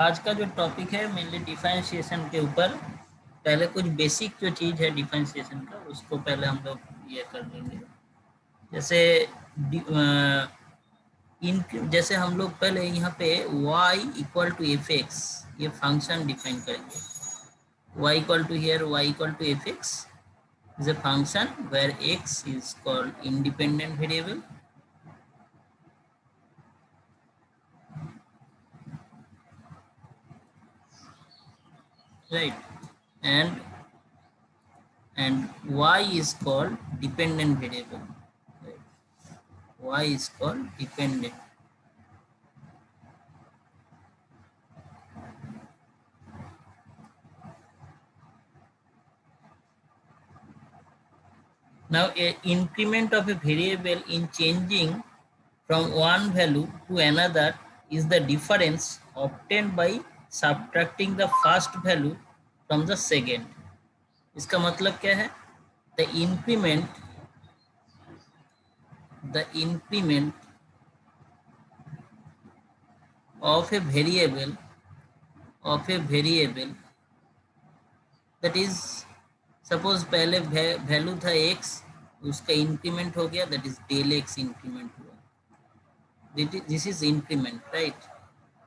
आज का जो टॉपिक है मेनली डिफरेंशिएशन के ऊपर। पहले कुछ बेसिक जो चीज़ है डिफरेंशिएशन का उसको पहले हम लोग ये कर लेंगे। जैसे जैसे हम लोग पहले यहाँ पे y equal to F x ये फंक्शन डिफाइन करेंगे। y equal to here y equal to F x is a function where x is called independent variable, right? And y is called dependent variable, right? Y is called dependent. Now a increment of a variable in changing from one value to another is the difference obtained by subtracting the first value from the second. इसका मतलब क्या है? The increment of a variable that is, suppose पहले value था x, उसका increment हो गया, that is del x increment हुआ। This is increment, right?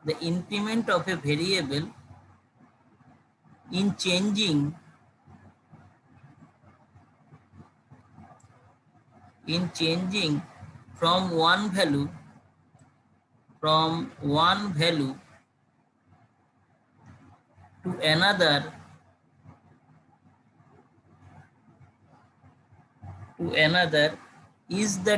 The increment of a variable in changing from one value to another is the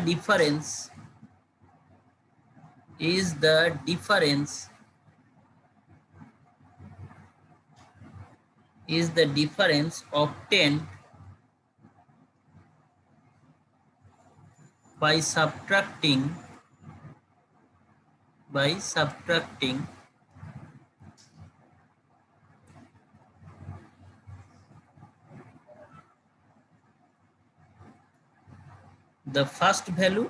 difference obtained by subtracting the first value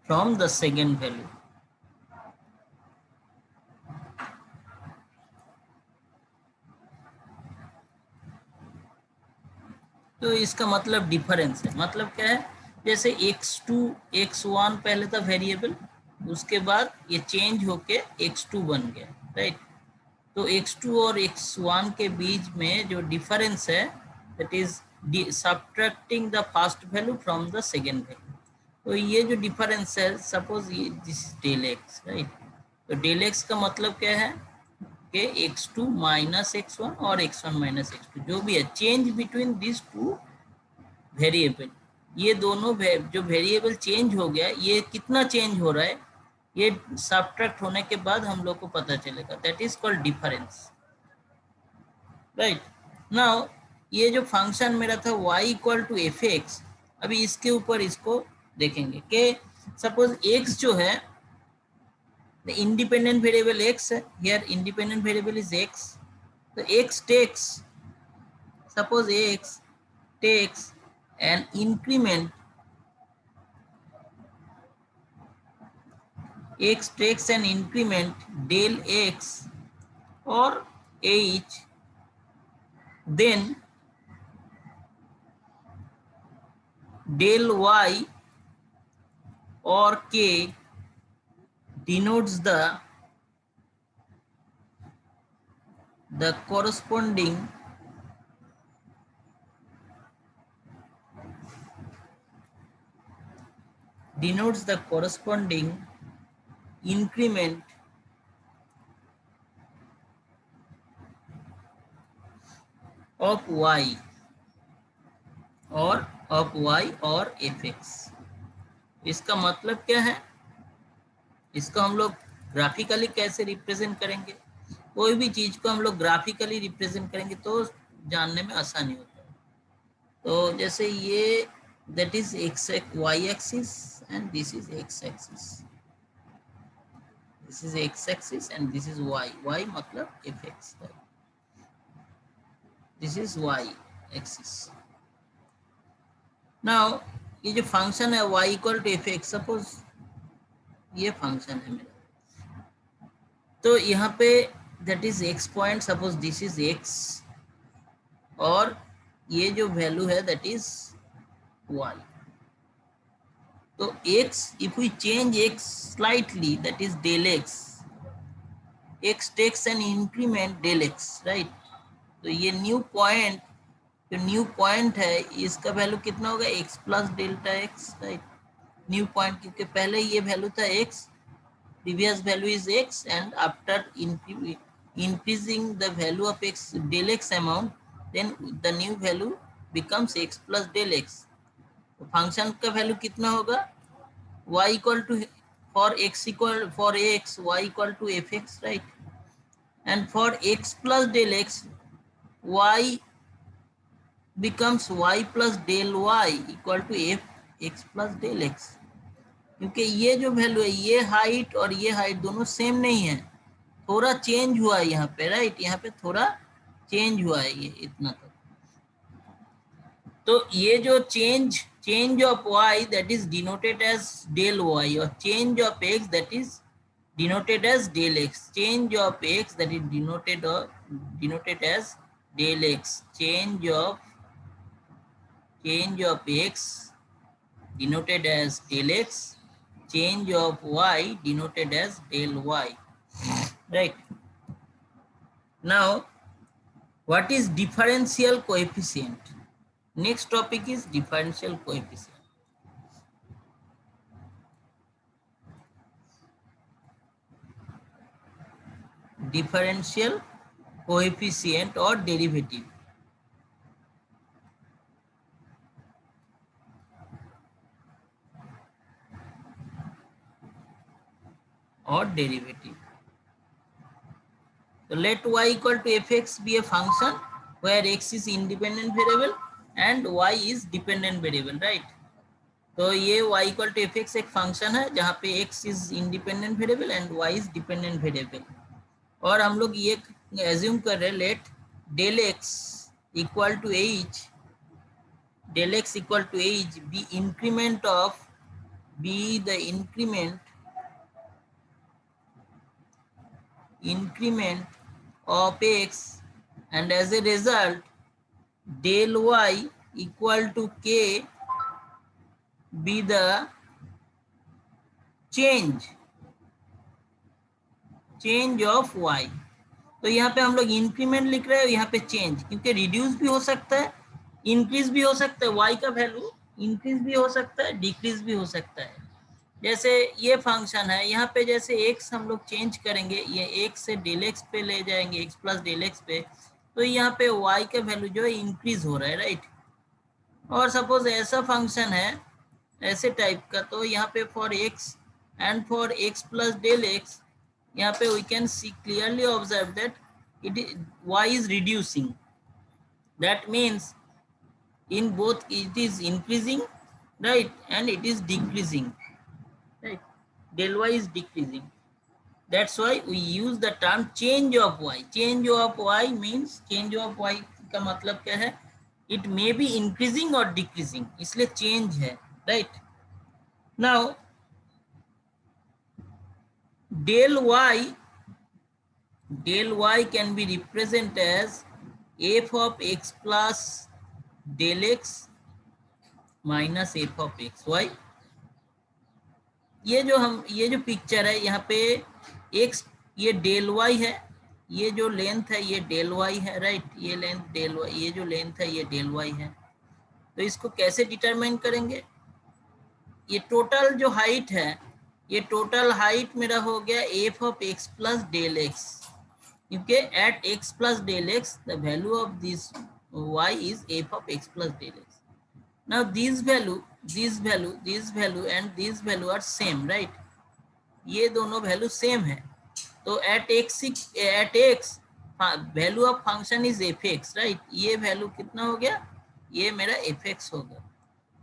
from the second value. तो इसका मतलब difference है, मतलब क्या है? जैसे x2 x1 पहले था वेरिएबल, उसके बाद ये चेंज होके x2 बन गया, राइट? तो x2 और x1 के बीच में जो डिफरेंस है that is subtracting the first value from the second value. तो ये जो डिफरेंस है, सपोज ये दिस डेल एक्स, राइट? तो डेल एक्स का मतलब क्या है कि x2 माइनस x1 और x1 माइनस x2 जो भी है, change between this two variable. ये दोनों जो वेरिएबल चेंज हो गया, ये कितना चेंज हो रहा है, ये सब्ट्रैक्ट होने के बाद हम लोग को पता चलेगा, that is called difference, right? Now ये जो फंक्शन मेरा था y equal to F x, अभी इसके ऊपर इसको देखेंगे कि सपोज x जो है द इंडिपेंडेंट वेरिएबल x है, here independent variable is x। तो x takes, suppose x takes an increment, x takes an increment del x or h, then del y or k denotes the corresponding increment of y or fx। इसका मतलब क्या है? इसको हम लोग graphically कैसे represent करेंगे? कोई भी चीज को हम लोग ग्राफिकली रिप्रेजेंट करेंगे तो जानने में आसानी होता है। तो जैसे ये that is X Y axis and this is X axis, this is X axis and this is Y मतलब F X, this is Y axis. Now ये जो फंक्शन है y equal to F X, suppose ये function है मेरा, तो यहाँ पे that is x point, suppose this is x, और ये जो वैल्यू है दैट इज y. तो x, if we change x slightly, that is del x takes an increment del x, right? तो ये न्यू पॉइंट, जो न्यू पॉइंट है इसका वैल्यू कितना होगा, x plus delta x, right? New point, क्योंकि पहले ये वैल्यू था x, previous value is x, and after increasing the value of x del x amount, then the new value becomes x plus del x. तो function का value कितना होगा, y equal to, for x y equal to fx, right? And for x plus del x, y becomes y plus del y equal to f x plus del x. क्योंकि ये जो value है, ये height और ये height दोनों same नहीं है, थोड़ा चेंज हुआ है यहाँ पे, राइट? यहाँ पे थोड़ा चेंज हुआ है, ये इतना तक. तो ये जो change of y that is denoted as del y, और change of x that is denoted as del x. Change of x that is denoted as del x. Change of x denoted as del x. Change of y denoted as del y. Right. Now, what is differential coefficient? Next topic is differential coefficient. Differential coefficient or derivative. Or derivative. So let y equal to fx be a function where x is independent variable and y is dependent variable, right? तो ये y equal to fx एक function है जहाँ पे x is independent variable and y is dependent variable. और हम लोग ये एज्यूम कर रहे हैं, late del x equal to h, del x equal to h be increment of, be the increment of x, and as a result del y equal to k be the change of y. तो यहाँ पे हम लोग increment लिख रहे हैं, यहाँ पे चेंज, क्योंकि रिड्यूस भी हो सकता है, इंक्रीज भी हो सकता है, y का वैल्यू इंक्रीज भी हो सकता है, डिक्रीज भी हो सकता है. जैसे ये फंक्शन है, यहाँ पे जैसे x हम लोग चेंज करेंगे, ये x से डेल x पे ले जाएंगे, x प्लस डेल x पे, तो यहाँ पे y का वैल्यू जो है इंक्रीज हो रहा है, राइट? और सपोज ऐसा फंक्शन है ऐसे टाइप का, तो यहाँ पे for x and for x plus del x, यहाँ पे we can see clearly observe that y is reducing. That means in both it is increasing, right, and it is decreasing, right? Del y is decreasing. That's why we use the term change of y. Change of y means, change of y का मतलब क्या है, it may be increasing or decreasing, इसलिए change है, right? Now del y can be represented as f of x plus del x minus f of x y. ये जो picture है, यहाँ पे x, ये डेल y है, ये जो लेंथ है ये डेल y है, राइट? ये लेंथ डेल y, ये जो लेंथ है ये डेल y है. तो इसको कैसे डिटरमाइन करेंगे? ये टोटल जो हाइट है, ये टोटल हाइट मेरा हो गया f of x plus del x, क्योंकि at x plus del x the value of this y is f of x plus del x. Now this value and this value are same, right? ये दोनों value same है. तो at x value of function is fx, right? ये value कितना हो गया, ये मेरा fx होगा.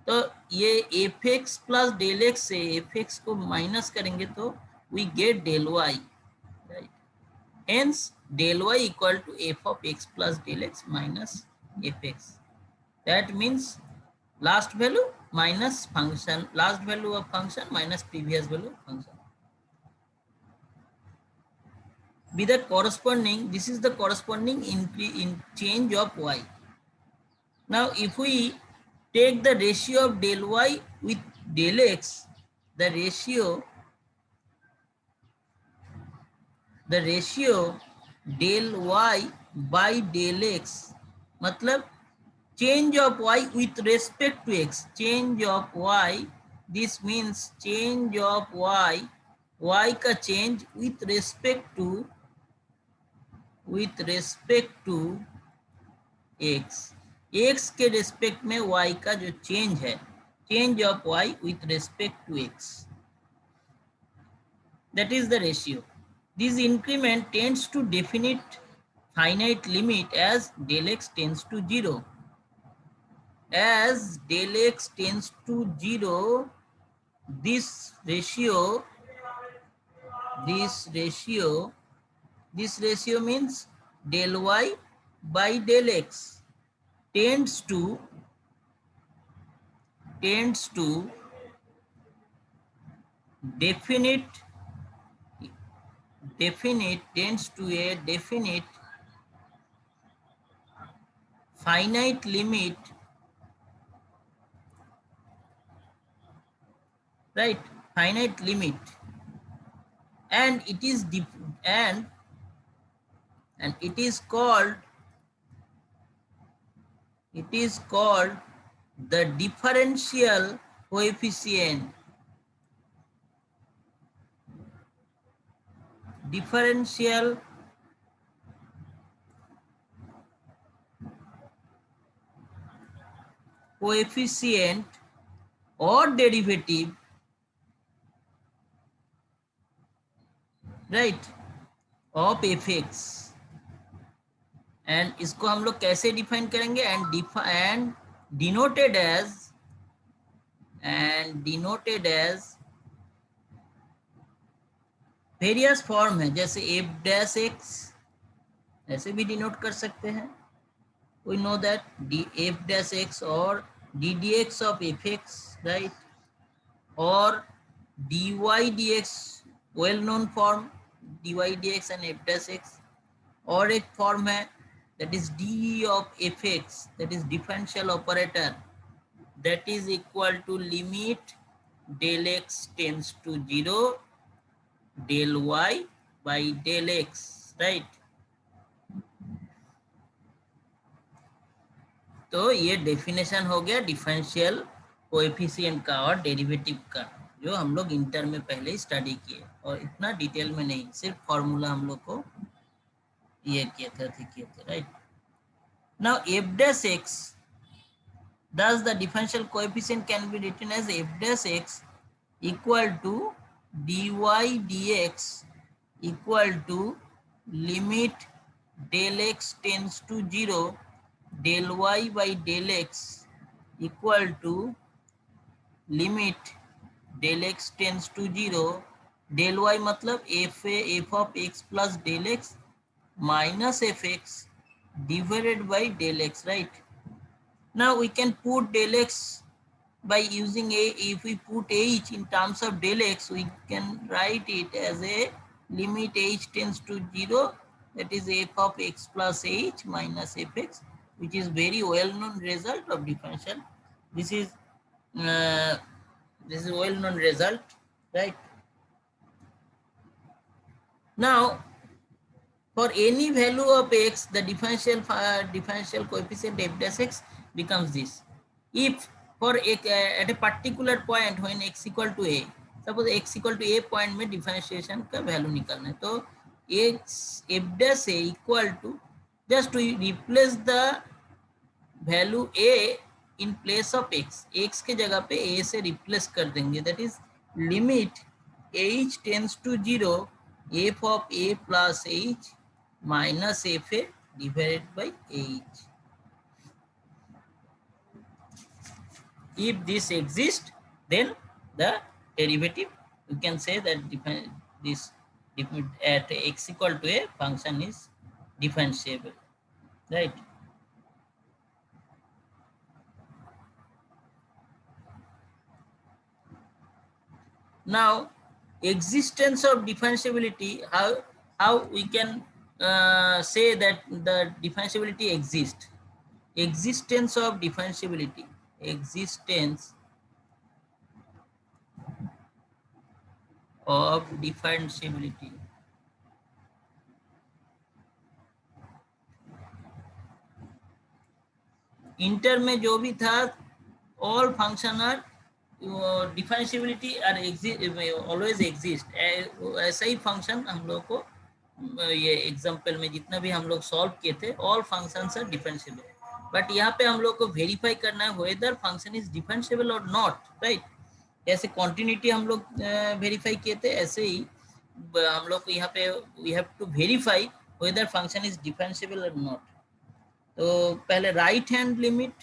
तो ये fx प्लस डेल x से fx को माइनस करेंगे तो we get del y, right? Hence del y equal to f of x plus del x minus fx. That means last value minus function, last value of function minus previous value of function. Be the corresponding, this is the corresponding in change of y. Now if we take the ratio of del y with del x, the ratio del y by del x, मतलब change of y with respect to x, change of y, this means change of y का change with respect to x, x के respect में y का जो change है, change of y with respect to x, that is the ratio. This increment tends to definite finite limit as del x tends to 0. As del x tends to 0, this ratio means del y by del x tends to tends to a definite finite limit, right? Finite limit, and it is and it is called the differential coefficient. Differential coefficient or derivative, right, of fx. And इसको हम लोग कैसे define करेंगे? And denoted as various form है, जैसे F dash x ऐसे भी denote कर सकते हैं. We know that D F dash X और D D X of F X, right, और D Y D X, well known form D Y D X and F dash X. और एक form है that is d of fx, that is differential operator, that is equal to limit del x tends to 0 del y by del x, right. तो ये definition हो गया differential coefficient का और derivative का, जो हम लोग इंटर में पहले ही स्टडी किए, और इतना डिटेल में नहीं, सिर्फ फॉर्मूला हम लोग को ये किया था, right. Now f dash x, thus the differential coefficient can be written as f dash x equal to dy dx equal to limit del x tends to 0 del y by del x equal to limit del x tends to 0 del y मतलब f of x plus del x minus fx divided by del x, right. Now we can put del x by using a, if we put h in terms of del x, we can write it as a limit h tends to 0, that is f of x plus h minus fx, which is very well known result of differential. This is well known result, right. Now for any value of x, the differential coefficient f dash x becomes this. If for at a particular point when x equal to a, suppose x equal to a point में differentiation का value निकालना है, तो x f dash a equal to, just to replace the value a in place of x, x के जगह पे a से replace कर देंगे, that is limit h tends to 0 f of a plus h minus fa divided by h. If this exists, then the derivative, you can say that this at x equal to a function is differentiable, right. Now, existence of differentiability, how we can say that the differentiability exists. Existence of differentiability, existence of differentiability. Inter में जो भी था, all function are differentiability are always exist. ऐसा ही function हम लोग को ये एग्जांपल में जितना भी हम लोग सॉल्व किए थे, all functions are differentiable. But यहाँ पे हम लोग को वेरीफाई करना है वेदर फंक्शन इज डिफरेंशियबल और नॉट, राइट। जैसे कॉन्टिन्यूटी हम लोग वेरीफाई किए थे, ऐसे ही हम लोग को यहाँ पे we have to verify whether function is differentiable और नॉट। तो पहले right hand limit,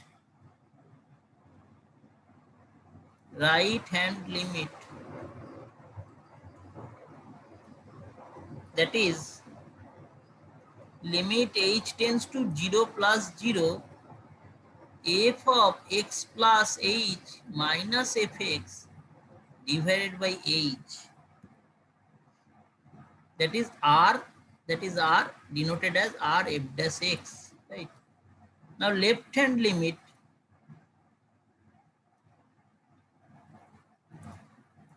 that is limit h tends to 0 plus 0 f of x plus h minus fx divided by h, that is r, denoted as r f dash x, right. Now left hand limit,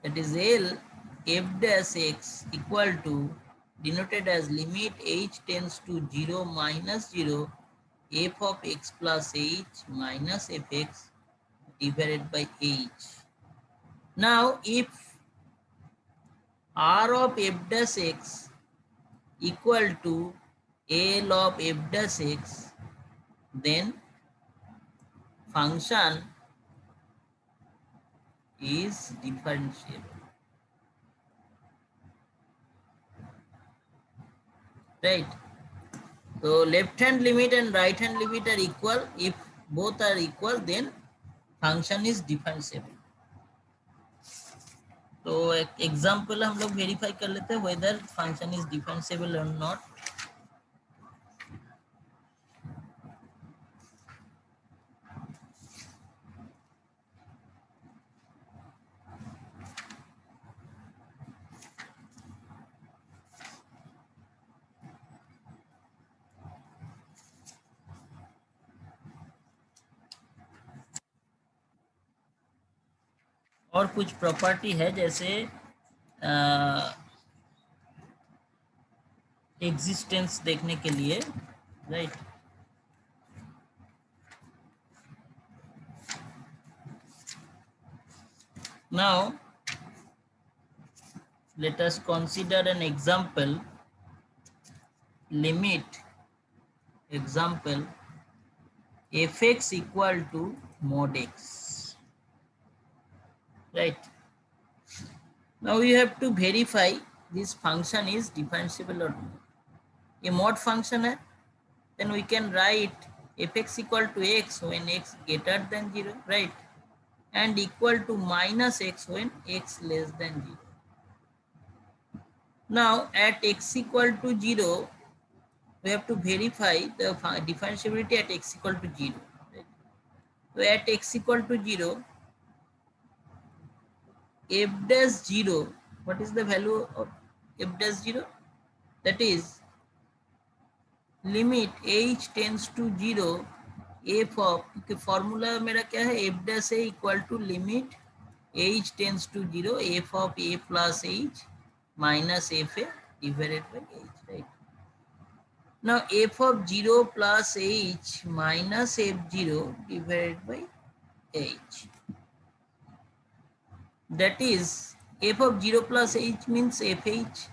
that is l f dash x equal to, denoted as limit h tends to 0 minus 0 f of x plus h minus fx divided by h. Now if r of f dash x equal to l of f dash x, then function is differentiable, right. So left hand limit and right hand limit are equal. If both are equal, then function is differentiable. तो एक example हम लोग verify कर लेते हैं weather function is differentiable और not. और कुछ प्रॉपर्टी है जैसे एग्जिस्टेंस देखने के लिए, right. Now let us consider an example. Limit example fx equal to mod x, right. Now you have to verify this function is differentiable or not. A mod function है, then we can write fx equal to x when x greater than 0, right, and equal to minus x when x less than 0. Now at x equal to 0, we have to verify the differentiability at x equal to 0. Right? So at x equal to 0, f dash 0, what is the value of f dash 0? That is limit h tends to 0 f of, formula मेरा क्या है, f dash a equal to limit h tends to 0 f of a plus h minus f a divided by h, right. Now f of 0 plus h minus f0 divided by h, that is f of 0 plus h means fh,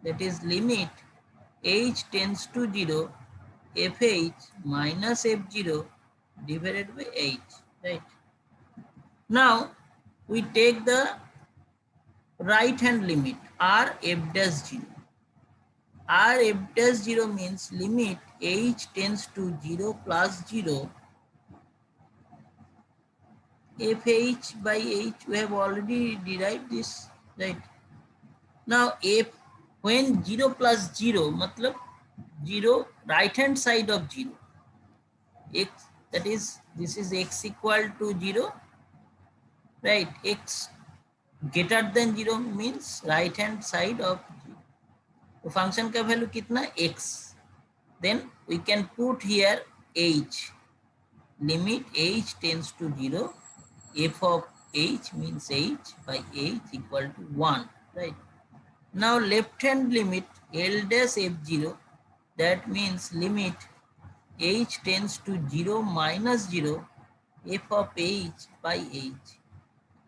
that is limit h tends to 0 fh minus f0 divided by h, right. Now we take the right hand limit r f dash 0. R f dash 0 means limit h tends to 0 plus 0 fh by h. We have already derived this, right. Now f, when 0 plus 0 matlab 0 right hand side of 0, x, that is this is x equal to 0, right, x greater than 0 means right hand side of 0. तो function का value कितना x, then we can put here h, limit h tends to 0, f of h means h by h equal to 1, right? Now left hand limit L dash f0, that means limit h tends to 0 minus 0 f of h by h.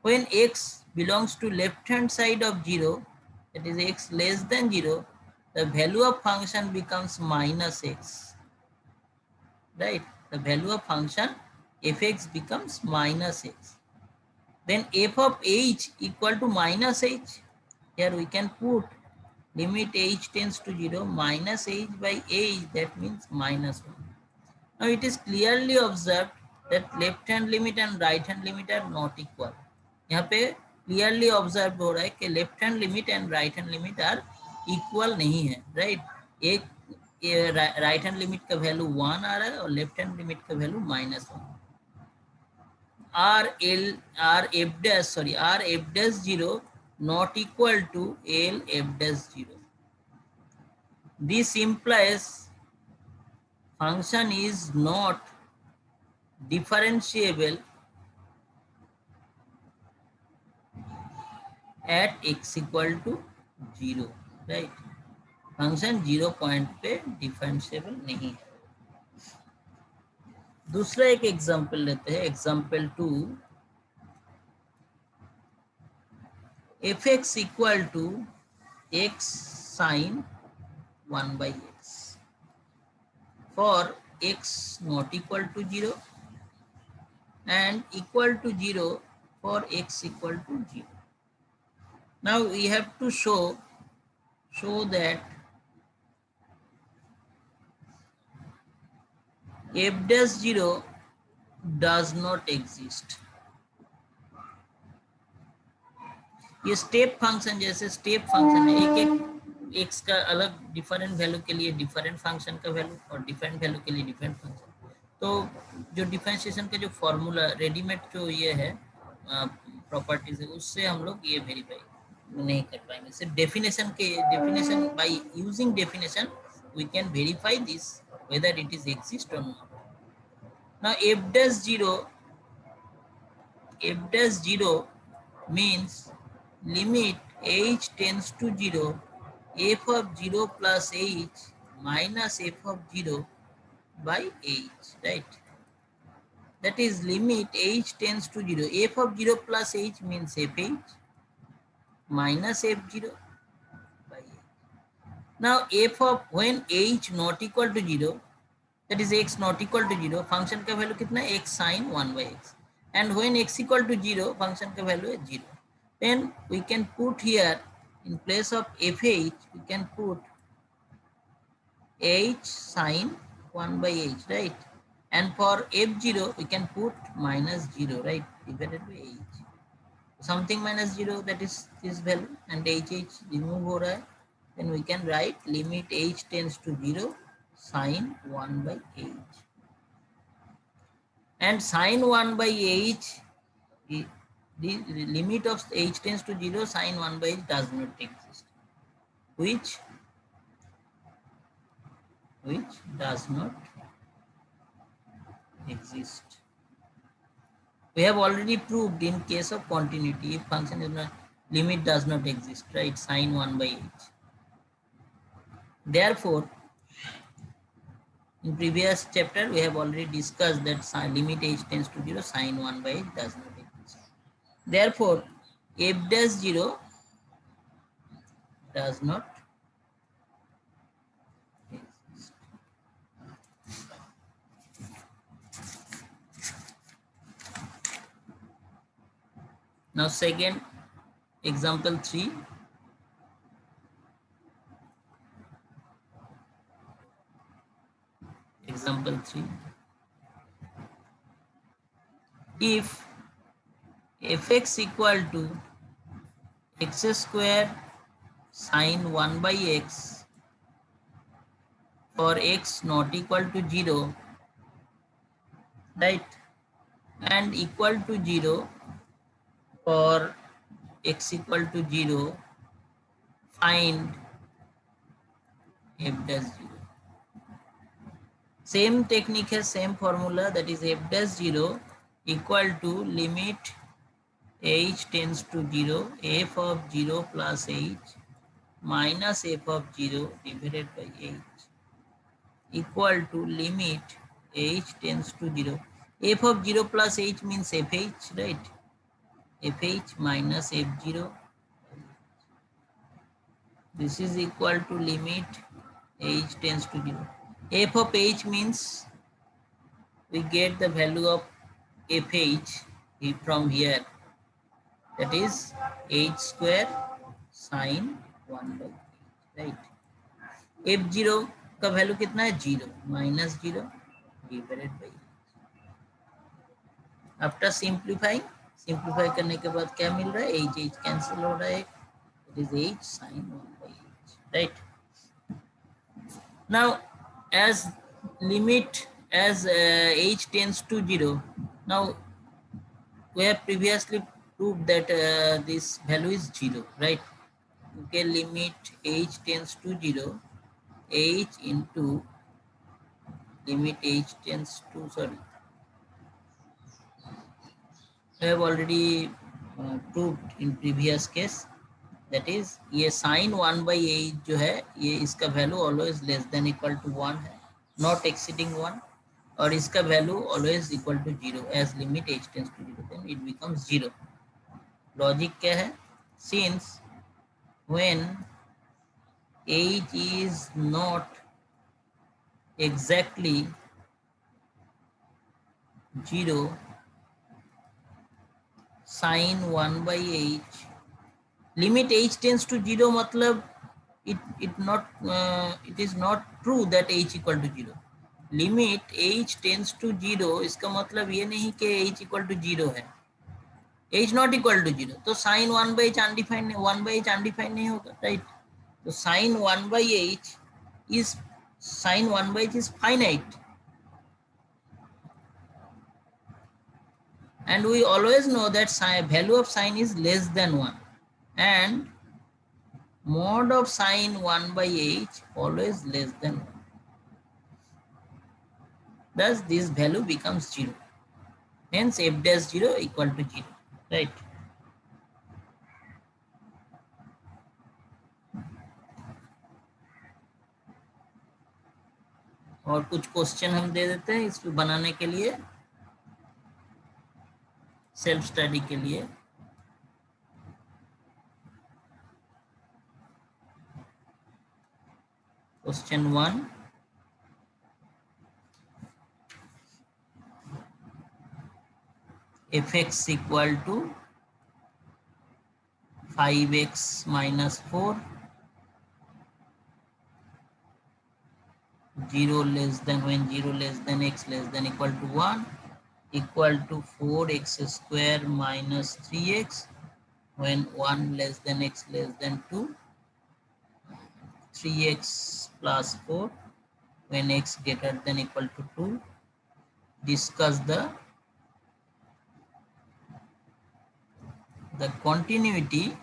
When x belongs to left hand side of 0, that is x less than 0, the value of function becomes minus x, right? The value of function fx becomes minus x. Then f of h equal to minus h. Here we can put limit h tends to 0 minus h by h, that means minus 1. Now it is clearly observed that left hand limit and right hand limit are not equal. यहाँ पे clearly observed हो रहा है कि left hand limit and right hand limit are equal नहीं है, right? एक right hand limit का value 1 आ रहा है और left hand limit का value -1. R f dash 0 not equal to L f dash 0. This implies function is not differentiable at x equal to 0, right? Function 0 point पे differentiable नहीं है. दूसरा एक एग्जांपल लेते हैं, example 2. fx equal to x sin 1 by x for x not equal to 0 and equal to 0 for x equal to 0. Now we have to show that f dash 0 does not exist. ये step function जैसे step function है, एक एक x का अलग different value के लिए different function का वैल्यू और डिफरेंट वैल्यू के लिए डिफरेंट फंक्शन. तो जो डिफरेंशिएशन का जो फॉर्मूला रेडीमेड जो ये है प्रॉपर्टीज है, उससे हम लोग ये वेरीफाई नहीं कर पाएंगे. सिर्फ definition by using definition we can verify this whether it is exist or not. Now f dash 0 means limit h tends to 0 f of 0 plus h minus f of 0 by h, right? That is limit h tends to 0, f of 0 plus h means fh minus f0 by h. Now f of when h not equal to 0, that is x not equal to 0, function का value कितना है x sin 1 by x, and when x equal to 0 function का value है 0. Then we can put here in place of fh we can put h sin 1 by h, right? And for f0 we can put minus 0, right, divided by h. Something minus 0, that is this value, and h remove हो रहा है. Then we can write limit h tends to 0 sin 1 by h. And sin 1 by h, the limit of h tends to 0 sin 1 by h does not exist, which does not exist. We have already proved in case of continuity, if function is not, limit does not exist, right? Sin 1 by h. Therefore in previous chapter we have already discussed that limit h tends to 0 sin 1 by h does not exist. Therefore f dash 0 does not exist. Now second example 3. Example 3. If fx equal to x square sin 1 by x for x not equal to 0, right, and equal to 0 for x equal to 0, find f dash 0. Same technique है, same formula, that is f dash 0 equal to limit h tends to 0, f of 0 plus h minus f of 0 divided by h equal to limit h tends to 0. F of 0 plus h means fh, right? Fh minus f0. This is equal to limit h tends to 0. F of h means we get the value of fh from here, that is h square sin 1 by h, right? f0 का value कितना है? 0 minus 0 divided by. After simplify करने के बाद क्या मिल रहा है? H H cancel हो रहा है, it is h sine 1 by h, right? Now as limit as h tends to 0, now we have previously proved that this value is 0, right? Okay, limit h tends to 0, h into limit h tends to, sorry, we have already proved in previous case, that is ये sin 1 by h जो है, ये इसका value always less than equal to 1 है, not exceeding 1, और इसका value always equal to 0 as limit h tends to 0, then it becomes 0. Logic क्या है? Since when h is not exactly 0, sin 1 by h, limit h tends to 0 मतलब it is not true that h equal to 0. Limit h tends to 0 इसका मतलब ये नहीं कि h equal to 0 है, h not equal to 0, तो sin 1 by h undefined, 1 by h undefined नहीं होगा, राइट? तो sin 1 by h is finite, and we always know that value of sin is less than 1, and mod of sin 1 by h always less than 1. Thus this value becomes 0. Hence f dash 0 equal to 0, right? और कुछ question हम दे देते हैं इसको बनाने के लिए, self study के लिए. Question 1, fx equal to 5x minus 4, 0 less than, when 0 less than x less than equal to 1, equal to 4x square minus 3x, when 1 less than x less than 2, 3x plus 4, when x greater than equal to 2. Discuss the continuity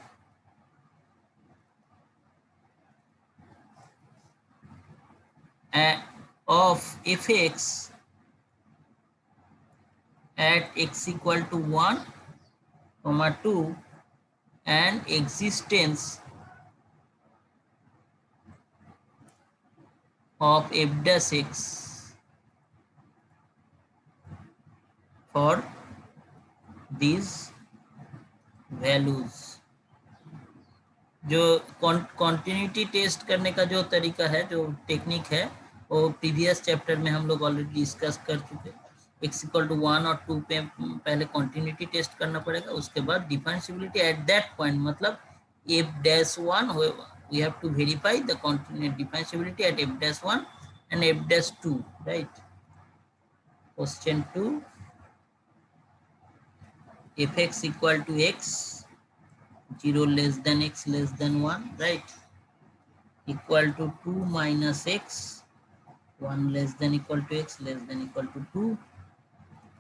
of fx at x equal to 1, 2, and existence of f dash x for these values. जो continuity test करने का जो तरीका है, जो technique है, वो previous chapter में हम लोग ऑलरेडी डिस्कस कर चुके. x इक्वल टू 1 और 2 पे पहले कॉन्टिन्यूटी टेस्ट करना पड़ेगा, उसके बाद डिफरेंशिएबिलिटी एट दैट पॉइंट, मतलब f dash 1 we have to verify the continuous differentiability at f dash 1 and f dash 2, right? Question 2, fx equal to x, 0 less than x less than 1, right? Equal to 2 minus x, 1 less than equal to x less than equal to 2,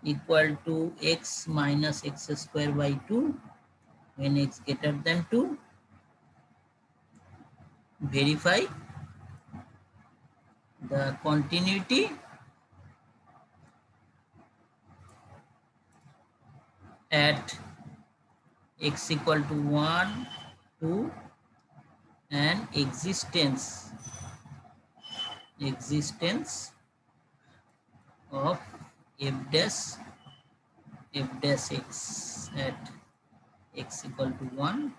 equal to x minus x square by 2, when x greater than 2, verify the continuity at x equal to 1, 2 and existence of f dash x at x equal to 1,